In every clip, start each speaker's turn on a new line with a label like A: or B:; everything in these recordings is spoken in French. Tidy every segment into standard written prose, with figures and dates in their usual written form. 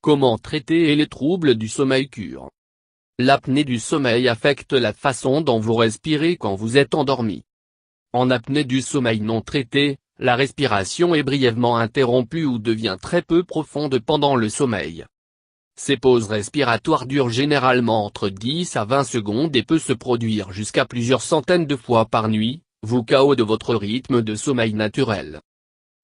A: Comment traiter les troubles du sommeil cure? L'apnée du sommeil affecte la façon dont vous respirez quand vous êtes endormi. En apnée du sommeil non traitée, la respiration est brièvement interrompue ou devient très peu profonde pendant le sommeil. Ces pauses respiratoires durent généralement entre 10 à 20 secondes et peuvent se produire jusqu'à plusieurs centaines de fois par nuit, vous KO de votre rythme de sommeil naturel.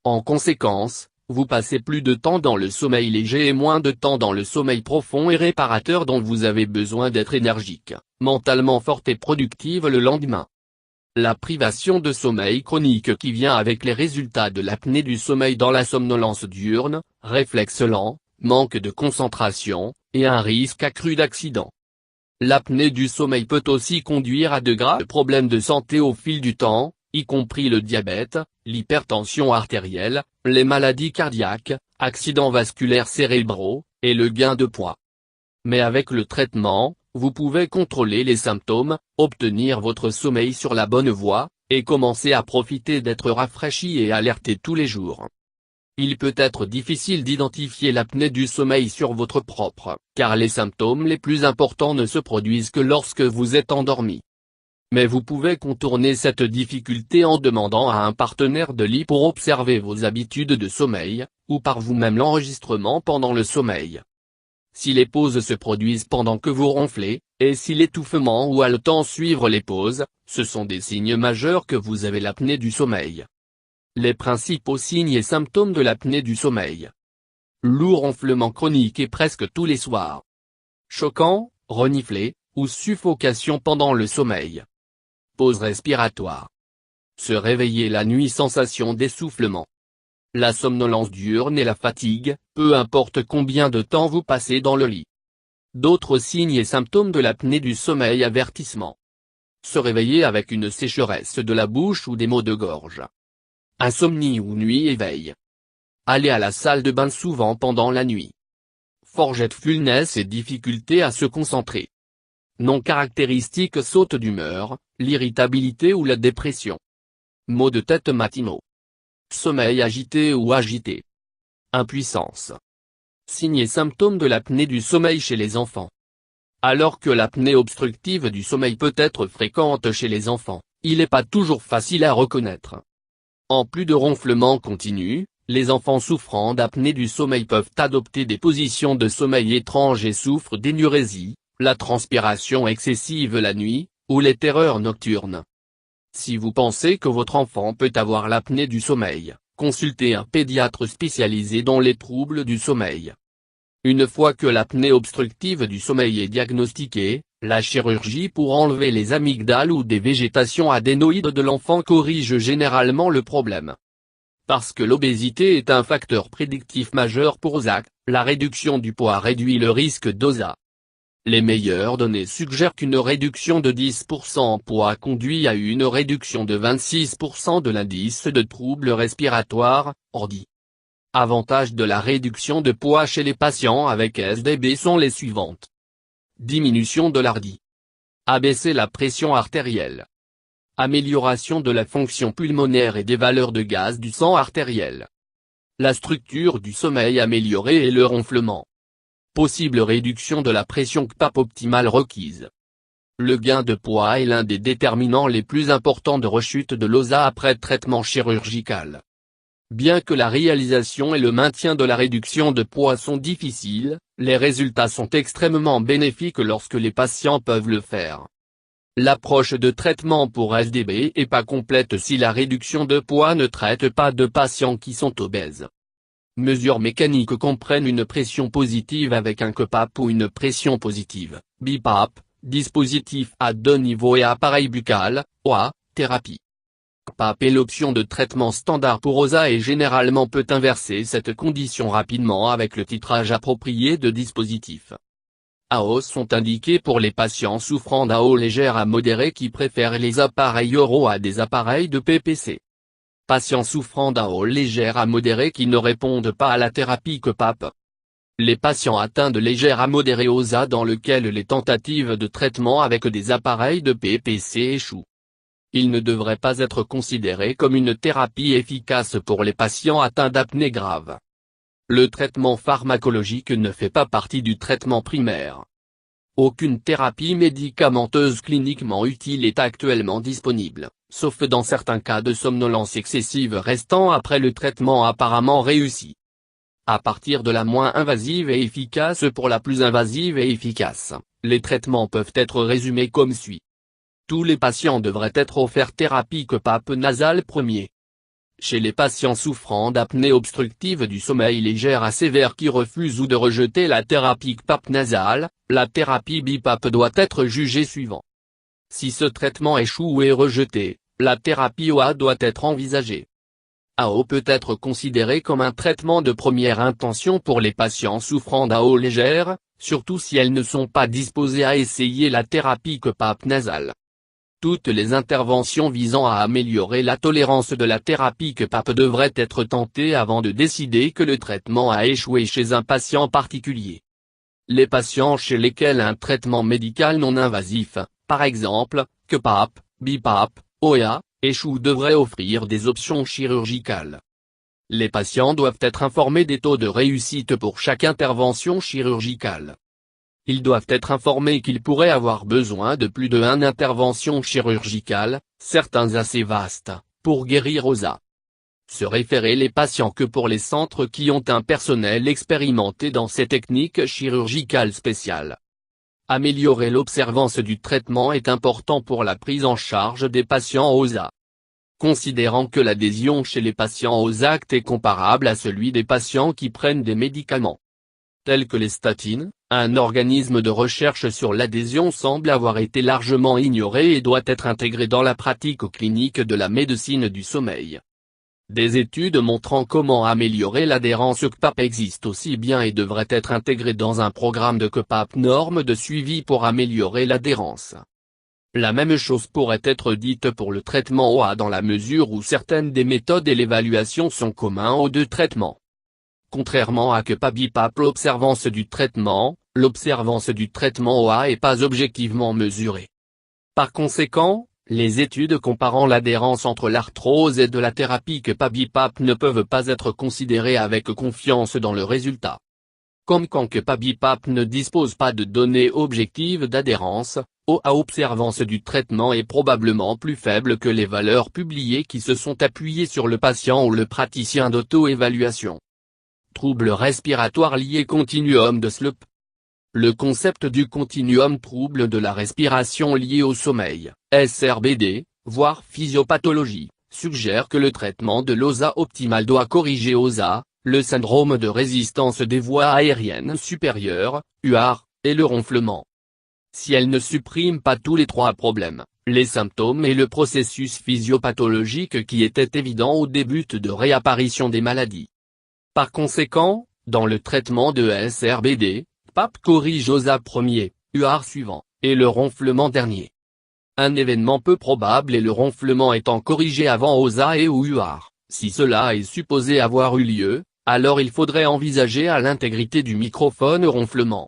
A: En conséquence, vous passez plus de temps dans le sommeil léger et moins de temps dans le sommeil profond et réparateur dont vous avez besoin d'être énergique, mentalement forte et productive le lendemain. La privation de sommeil chronique qui vient avec les résultats de l'apnée du sommeil dans la somnolence diurne, réflexe lent, manque de concentration, et un risque accru d'accident. L'apnée du sommeil peut aussi conduire à de graves problèmes de santé au fil du temps, y compris le diabète, l'hypertension artérielle, les maladies cardiaques, accidents vasculaires cérébraux, et le gain de poids. Mais avec le traitement, vous pouvez contrôler les symptômes, obtenir votre sommeil sur la bonne voie, et commencer à profiter d'être rafraîchi et alerté tous les jours. Il peut être difficile d'identifier l'apnée du sommeil sur votre propre, car les symptômes les plus importants ne se produisent que lorsque vous êtes endormi. Mais vous pouvez contourner cette difficulté en demandant à un partenaire de lit pour observer vos habitudes de sommeil, ou par vous-même l'enregistrement pendant le sommeil. Si les pauses se produisent pendant que vous ronflez, et si l'étouffement ou haletant suivre les pauses, ce sont des signes majeurs que vous avez l'apnée du sommeil. Les principaux signes et symptômes de l'apnée du sommeil. Lourd ronflement chronique et presque tous les soirs. Choquant, renifler, ou suffocation pendant le sommeil. Pause respiratoire. Se réveiller la nuit, sensation d'essoufflement. La somnolence diurne et la fatigue, peu importe combien de temps vous passez dans le lit. D'autres signes et symptômes de l'apnée du sommeil. Avertissement. Se réveiller avec une sécheresse de la bouche ou des maux de gorge. Insomnie ou nuit-éveil. Aller à la salle de bain souvent pendant la nuit. Forgetfulness et difficulté à se concentrer. Non caractéristiques: saute d'humeur, l'irritabilité ou la dépression. Maux de tête matinaux. Sommeil agité ou agité. Impuissance. Signes et symptômes de l'apnée du sommeil chez les enfants. Alors que l'apnée obstructive du sommeil peut être fréquente chez les enfants, il n'est pas toujours facile à reconnaître. En plus de ronflements continus, les enfants souffrant d'apnée du sommeil peuvent adopter des positions de sommeil étranges et souffrent d'énurésie, la transpiration excessive la nuit, ou les terreurs nocturnes. Si vous pensez que votre enfant peut avoir l'apnée du sommeil, consultez un pédiatre spécialisé dans les troubles du sommeil. Une fois que l'apnée obstructive du sommeil est diagnostiquée, la chirurgie pour enlever les amygdales ou des végétations adénoïdes de l'enfant corrige généralement le problème. Parce que l'obésité est un facteur prédictif majeur pour OSA, la réduction du poids réduit le risque d'OSA. Les meilleures données suggèrent qu'une réduction de 10% en poids conduit à une réduction de 26% de l'indice de troubles respiratoires, ORDI. Avantages de la réduction de poids chez les patients avec SDB sont les suivantes. Diminution de l'ARDI. Abaisser la pression artérielle. Amélioration de la fonction pulmonaire et des valeurs de gaz du sang artériel. La structure du sommeil améliorée et le ronflement. Possible réduction de la pression CPAP optimale requise. Le gain de poids est l'un des déterminants les plus importants de rechute de l'OSA après traitement chirurgical. Bien que la réalisation et le maintien de la réduction de poids sont difficiles, les résultats sont extrêmement bénéfiques lorsque les patients peuvent le faire. L'approche de traitement pour SDB n'est pas complète si la réduction de poids ne traite pas de patients qui sont obèses. Mesures mécaniques comprennent une pression positive avec un CPAP ou une pression positive, BiPAP, dispositif à 2 niveaux et appareil buccal, OA, thérapie. CPAP est l'option de traitement standard pour OSA et généralement peut inverser cette condition rapidement avec le titrage approprié de dispositifs. AO sont indiqués pour les patients souffrant d'AO légère à modérée qui préfèrent les appareils oraux à des appareils de PPC. Patients souffrant d'AO légère à modérée qui ne répondent pas à la thérapie CPAP. Les patients atteints de légère à modérée OSA dans lequel les tentatives de traitement avec des appareils de PPC échouent. Il ne devrait pas être considéré comme une thérapie efficace pour les patients atteints d'apnée grave. Le traitement pharmacologique ne fait pas partie du traitement primaire. Aucune thérapie médicamenteuse cliniquement utile est actuellement disponible, sauf dans certains cas de somnolence excessive restant après le traitement apparemment réussi. À partir de la moins invasive et efficace pour la plus invasive et efficace, les traitements peuvent être résumés comme suit. Tous les patients devraient être offerts thérapie CPAP nasale premier. Chez les patients souffrant d'apnée obstructive du sommeil légère à sévère qui refusent ou de rejeter la thérapie CPAP nasale, la thérapie BiPAP doit être jugée suivant. Si ce traitement échoue ou est rejeté, la thérapie OA doit être envisagée. AO peut être considéré comme un traitement de première intention pour les patients souffrant d'AO légère, surtout si elles ne sont pas disposées à essayer la thérapie CPAP nasale. Toutes les interventions visant à améliorer la tolérance de la thérapie CPAP devraient être tentées avant de décider que le traitement a échoué chez un patient particulier. Les patients chez lesquels un traitement médical non invasif, par exemple, CPAP, BiPAP, OA, échoue devraient offrir des options chirurgicales. Les patients doivent être informés des taux de réussite pour chaque intervention chirurgicale. Ils doivent être informés qu'ils pourraient avoir besoin de plus de 1 intervention chirurgicale, certains assez vastes, pour guérir OSA. Se référer les patients que pour les centres qui ont un personnel expérimenté dans ces techniques chirurgicales spéciales. Améliorer l'observance du traitement est important pour la prise en charge des patients OSA. Considérant que l'adhésion chez les patients aux actes est comparable à celui des patients qui prennent des médicaments tels que les statines, un organisme de recherche sur l'adhésion semble avoir été largement ignoré et doit être intégré dans la pratique clinique de la médecine du sommeil. Des études montrant comment améliorer l'adhérence CPAP existent aussi bien et devraient être intégrées dans un programme de CPAP norme de suivi pour améliorer l'adhérence. La même chose pourrait être dite pour le traitement OA dans la mesure où certaines des méthodes et l'évaluation sont communs aux deux traitements. Contrairement à CPAP BiPAP l'observance du traitement OA est pas objectivement mesurée. Par conséquent, les études comparant l'adhérence entre l'arthrose et de la thérapie CPAP BiPAP ne peuvent pas être considérées avec confiance dans le résultat. Comme quand CPAP BiPAP ne dispose pas de données objectives d'adhérence, OA observance du traitement est probablement plus faible que les valeurs publiées qui se sont appuyées sur le patient ou le praticien d'auto-évaluation. Troubles respiratoires liés continuum de SLEP. Le concept du continuum trouble de la respiration lié au sommeil, SRBD, voire physiopathologie, suggère que le traitement de l'OSA optimal doit corriger OSA, le syndrome de résistance des voies aériennes supérieures, UAR, et le ronflement. Si elle ne supprime pas tous les trois problèmes, les symptômes et le processus physiopathologique qui était évident au début de réapparition des maladies. Par conséquent, dans le traitement de SRBD, PAP corrige OSA premier, UAR suivant, et le ronflement dernier. Un événement peu probable est le ronflement étant corrigé avant OSA et ou UAR. Si cela est supposé avoir eu lieu, alors il faudrait envisager à l'intégrité du microphone ronflement.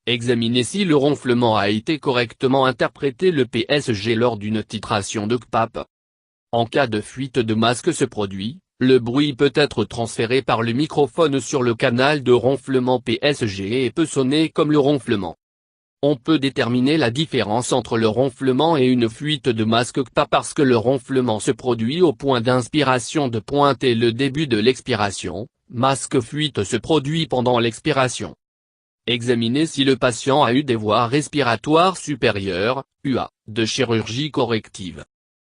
A: Examiner si le ronflement a été correctement interprété le PSG lors d'une titration de CPAP. En cas de fuite de masque se produit, le bruit peut être transféré par le microphone sur le canal de ronflement PSG et peut sonner comme le ronflement. On peut déterminer la différence entre le ronflement et une fuite de masque CPAP parce que le ronflement se produit au point d'inspiration de pointe et le début de l'expiration, masque fuite se produit pendant l'expiration. Examiner si le patient a eu des voies respiratoires supérieures, UA, de chirurgie corrective.